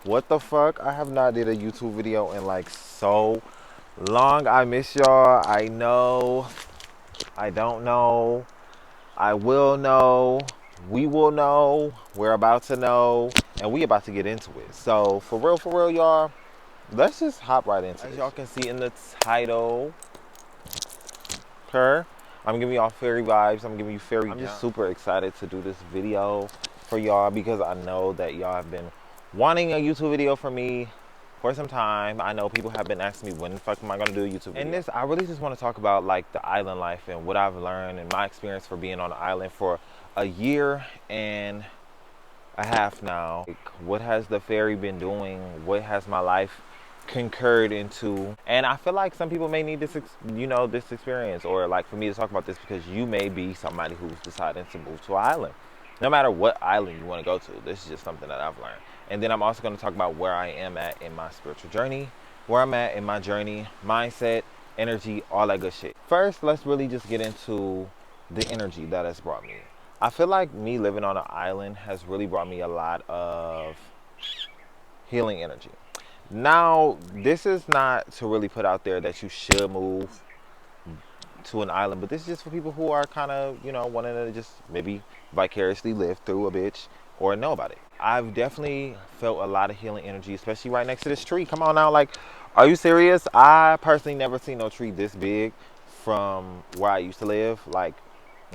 What the fuck? I have not did a YouTube video in like so long. I miss y'all. I know. I don't know. I will know. We will know. We're about to know. And we about to get into it. So for real, y'all, let's just hop right into it. As y'all can see in the title, I'm giving y'all fairy vibes. I'm giving you fairy. I'm just super excited to do this video for y'all because I know that y'all have been wanting a YouTube video from me for some time. I know people have been asking me, when the fuck am I gonna do a YouTube video? And this, I really just want to talk about like the island life and what I've learned and my experience for being on the island for a year and a half now. Like, what has the fairy been doing? What has my life concurred into? And I feel like some people may need this, this experience, or like for me to talk about this because you may be somebody who's deciding to move to an island. No matter what island you want to go to, this is just something that I've learned. And then I'm also going to talk about where I am at in my spiritual journey, where I'm at in my journey, mindset, energy, all that good shit. First, let's really just get into the energy that has brought me. I feel like me living on an island has really brought me a lot of healing energy. Now, this is not to really put out there that you should move to an island, but this is just for people who are kind of, wanting to just maybe vicariously live through a bitch or know about it. I've definitely felt a lot of healing energy, especially right next to this tree. Come on now, like, are you serious? I personally never seen no tree this big from where I used to live. Like,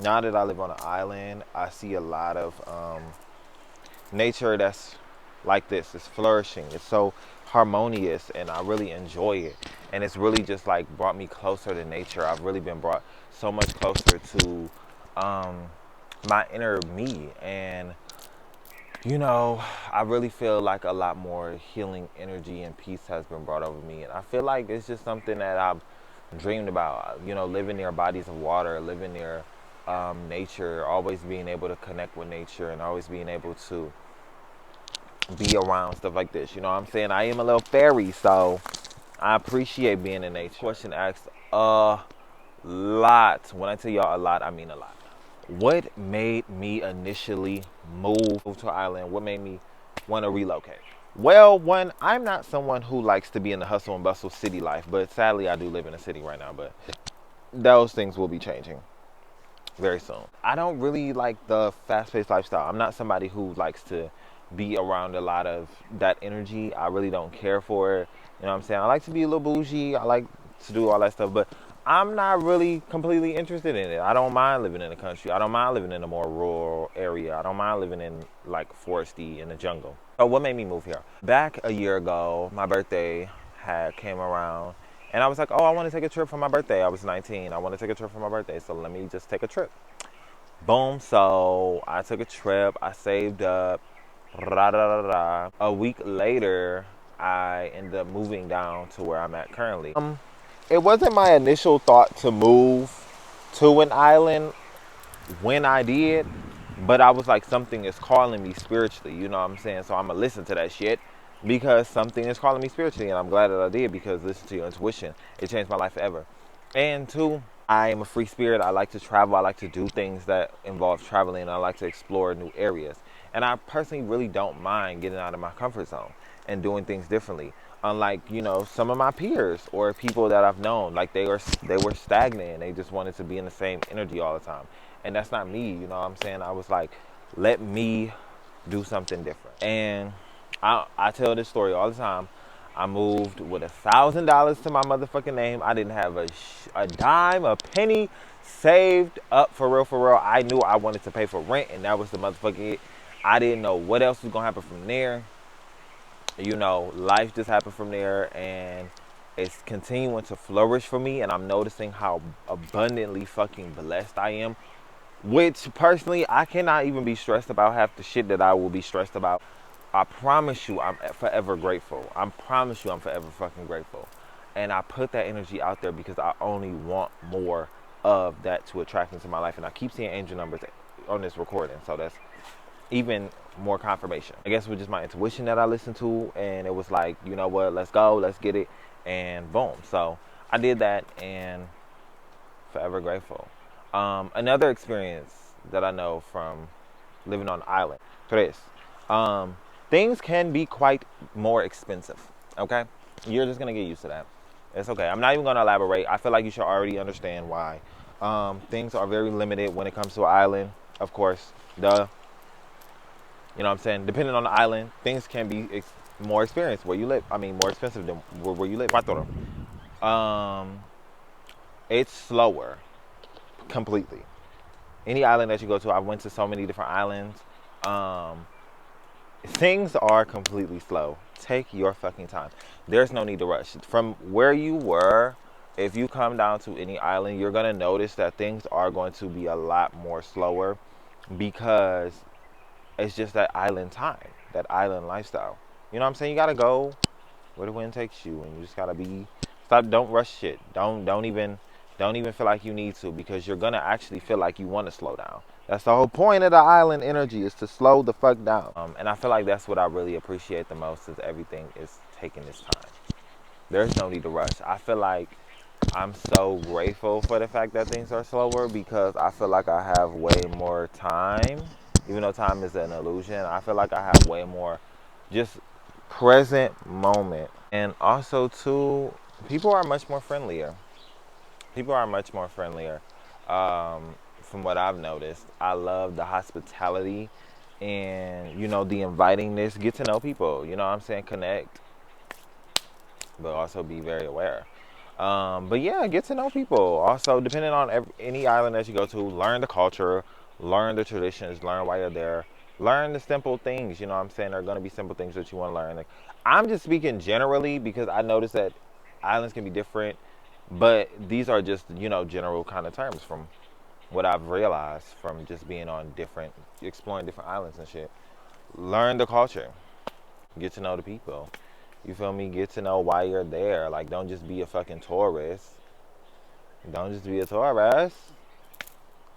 now that I live on an island, I see a lot of nature that's like this. It's flourishing. It's so harmonious, and I really enjoy it. And it's really just like brought me closer to nature. I've really been brought so much closer to my inner me, and I really feel like a lot more healing energy and peace has been brought over me. And I feel like it's just something that I've dreamed about, living near bodies of water, living near nature, always being able to connect with nature and always being able to be around stuff like this. You know what I'm saying? I am a little fairy, so I appreciate being in nature. Question asked a lot. When I tell y'all a lot, I mean a lot. What made me initially move to an island? What made me want to relocate? Well, one, I'm not someone who likes to be in the hustle and bustle city life, but sadly I do live in a city right now, but those things will be changing very soon. I don't really like the fast-paced lifestyle. I'm not somebody who likes to be around a lot of that energy. I really don't care for it. You know what I'm saying? I like to be a little bougie. I like to do all that stuff, but I'm not really completely interested in it. I don't mind living in the country. I don't mind living in a more rural area. I don't mind living in like foresty in the jungle. So what made me move here? Back a year ago, my birthday had came around, and I was like, oh, I want to take a trip for my birthday. I was 19. I want to take a trip for my birthday, so let me just take a trip. Boom. So I took a trip. I saved up. A week later, I ended up moving down to where I'm at currently. It wasn't my initial thought to move to an island when I did, but I was like, something is calling me spiritually, you know what I'm saying? So I'm gonna listen to that shit because something is calling me spiritually, and I'm glad that I did, because listen to your intuition, it changed my life forever. And two, I am a free spirit. I like to travel. I like to do things that involve traveling. I like to explore new areas. And I personally really don't mind getting out of my comfort zone and doing things differently. Unlike, some of my peers or people that I've known, like they were stagnant and they just wanted to be in the same energy all the time. And that's not me, you know what I'm saying? I was like, let me do something different. And I tell this story all the time. I moved with $1,000 to my motherfucking name. I didn't have a dime, a penny saved up for real, for real. I knew I wanted to pay for rent, and that was the motherfucking it. I didn't know what else was gonna happen from there. Life just happened from there, and it's continuing to flourish for me, and I'm noticing how abundantly fucking blessed I am, which personally I cannot even be stressed about half the shit that I will be stressed about. I promise you I'm forever grateful. I promise you I'm forever fucking grateful. And I put that energy out there because I only want more of that to attract into my life. And I keep seeing angel numbers on this recording, so that's even more confirmation. I guess it was just my intuition that I listened to, and it was like, you know what, let's go, let's get it, and boom. So I did that, and forever grateful. Another experience that I know from living on the island, tres, things can be quite more expensive. Okay, you're just gonna get used to that. It's okay. I'm not even gonna elaborate. I feel like you should already understand why. Things are very limited when it comes to an island. Of course, you know what I'm saying? Depending on the island, things can be more experienced where you live. I mean, more expensive than where you live. Pateron. Um, it's slower completely. Any island that you go to, I went to so many different islands. Um, Things are completely slow. Take your fucking time. There's no need to rush. From where you were, if you come down to any island, you're going to notice that things are going to be a lot more slower because it's just that island time, that island lifestyle. You know what I'm saying? You got to go where the wind takes you, and you just got to be stop. Don't rush shit. Don't even feel like you need to, because you're going to actually feel like you want to slow down. That's the whole point of the island energy, is to slow the fuck down. And I feel like that's what I really appreciate the most, is everything is taking its time. There's no need to rush. I feel like I'm so grateful for the fact that things are slower, because I feel like I have way more time. Even though time is an illusion, I feel like I have way more just present moment. And also too, people are much more friendlier. People are much more friendlier. From what I've noticed, I love the hospitality and, the invitingness. Get to know people. You know what I'm saying? Connect, but also be very aware. But yeah, get to know people. Also, depending on any island that you go to, learn the culture, learn the traditions, learn why you're there, learn the simple things. You know what I'm saying? There are going to be simple things that you want to learn. Like, I'm just speaking generally, because I noticed that islands can be different, but these are just, general kind of terms from what I've realized from just being on exploring different islands and shit. Learn the culture, get to know the people. You feel me? Get to know why you're there. Like, don't just be a fucking tourist. Don't just be a tourist.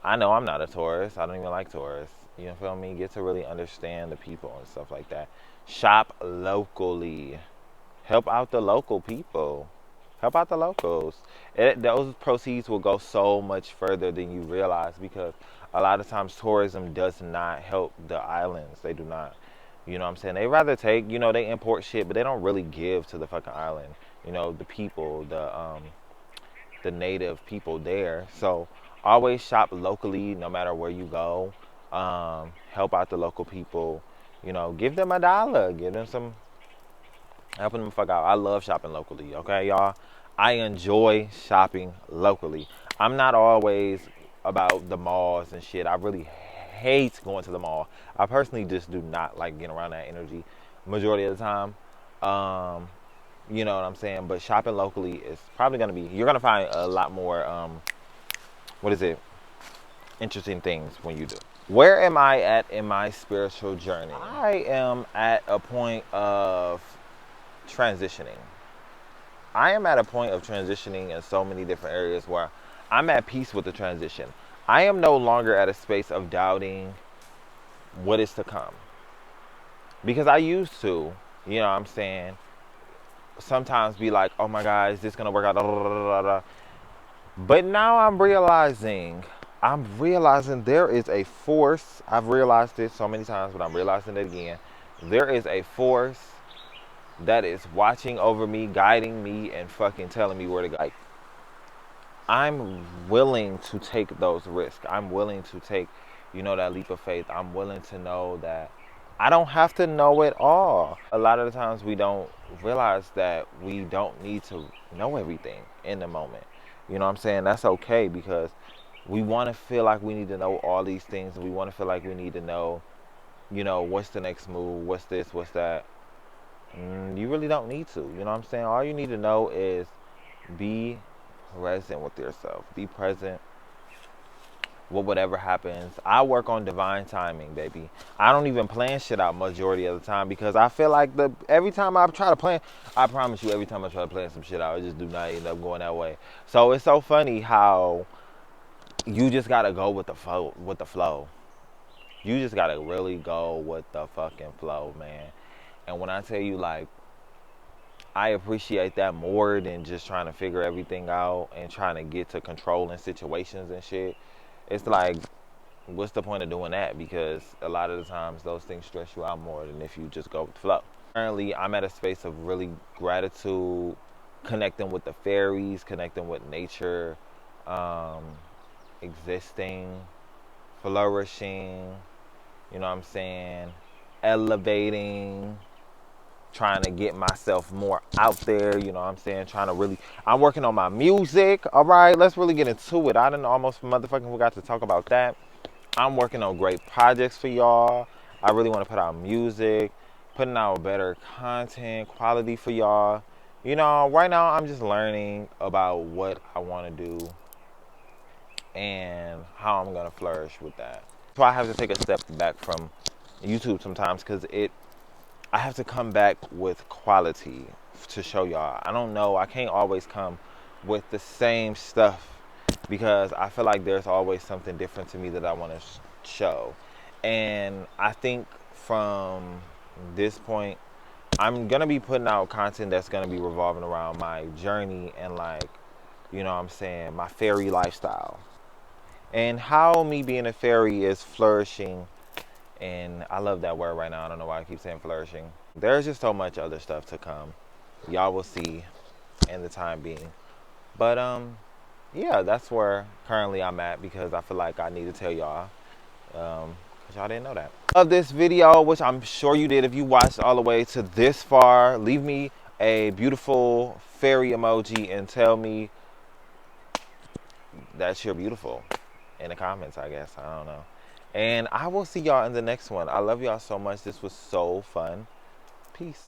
I know I'm not a tourist. I don't even like tourists. You feel me? Get to really understand the people and stuff like that. Shop locally. Help out the local people. Help out the locals. Those proceeds will go so much further than you realize, because a lot of times tourism does not help the islands. They do not. You know what I'm saying? They rather take, they import shit, but they don't really give to the fucking island. The people, the native people there. So always shop locally, no matter where you go. Help out the local people. Give them $1. Give them some, helping them fuck out. I love shopping locally, okay, y'all? I enjoy shopping locally. I'm not always about the malls and shit. I really hate going to the mall. I personally just do not like getting around that energy majority of the time. You know what I'm saying? But shopping locally is probably going to be, you're going to find a lot more, interesting things when you do. Where am I at in my spiritual journey? I am at a point of transitioning. I am at a point of transitioning in so many different areas where I'm at peace with the transition. I am no longer at a space of doubting what is to come. Because I used to, you know what I'm saying, sometimes be like, oh my God, is this going to work out? But now I'm realizing there is a force. I've realized this so many times, but I'm realizing it again. There is a force that is watching over me, guiding me, and fucking telling me where to go. Like, I'm willing to take those risks. I'm willing to take, that leap of faith. I'm willing to know that I don't have to know it all. A lot of the times we don't realize that we don't need to know everything in the moment. You know what I'm saying? That's okay, because we want to feel like we need to know all these things, and we want to feel like we need to know, what's the next move, what's this, what's that. You really don't need to. You know what I'm saying? All you need to know is be present with yourself. Be present with whatever happens. I work on divine timing, baby. I don't even plan shit out majority of the time, because I feel like every time I try to plan, I promise you, every time I try to plan some shit out, it just do not end up going that way. So it's so funny how you just gotta go with the flow. You just gotta really go with the fucking flow, man. And when I tell you, like, I appreciate that more than just trying to figure everything out and trying to get to controlling situations and shit. It's like, what's the point of doing that? Because a lot of the times those things stress you out more than if you just go with the flow. Currently, I'm at a space of really gratitude, connecting with the fairies, connecting with nature, um, existing, flourishing, you know what I'm saying, elevating, trying to get myself more out there, you know what I'm saying, trying to really, I'm working on my music, all right, let's really get into it. I done almost motherfucking forgot to talk about that. I'm working on great projects for y'all. I really want to put out music, putting out better content, quality for y'all. You know, right now I'm just learning about what I want to do and how I'm going to flourish with that. So I have to take a step back from YouTube sometimes because I have to come back with quality to show y'all. I don't know, I can't always come with the same stuff because I feel like there's always something different to me that I want to show. And I think from this point, I'm going to be putting out content that's going to be revolving around my journey and, like, you know what I'm saying, my fairy lifestyle. And how me being a fairy is flourishing. And I love that word right now. I don't know why I keep saying flourishing. There's just so much other stuff to come. Y'all will see in the time being. But yeah, that's where currently I'm at because I feel like I need to tell y'all because y'all didn't know that. Of this video, which I'm sure you did if you watched all the way to this far, leave me a beautiful fairy emoji and tell me that you're beautiful in the comments, I guess. I don't know. And I will see y'all in the next one. I love y'all so much. This was so fun. Peace.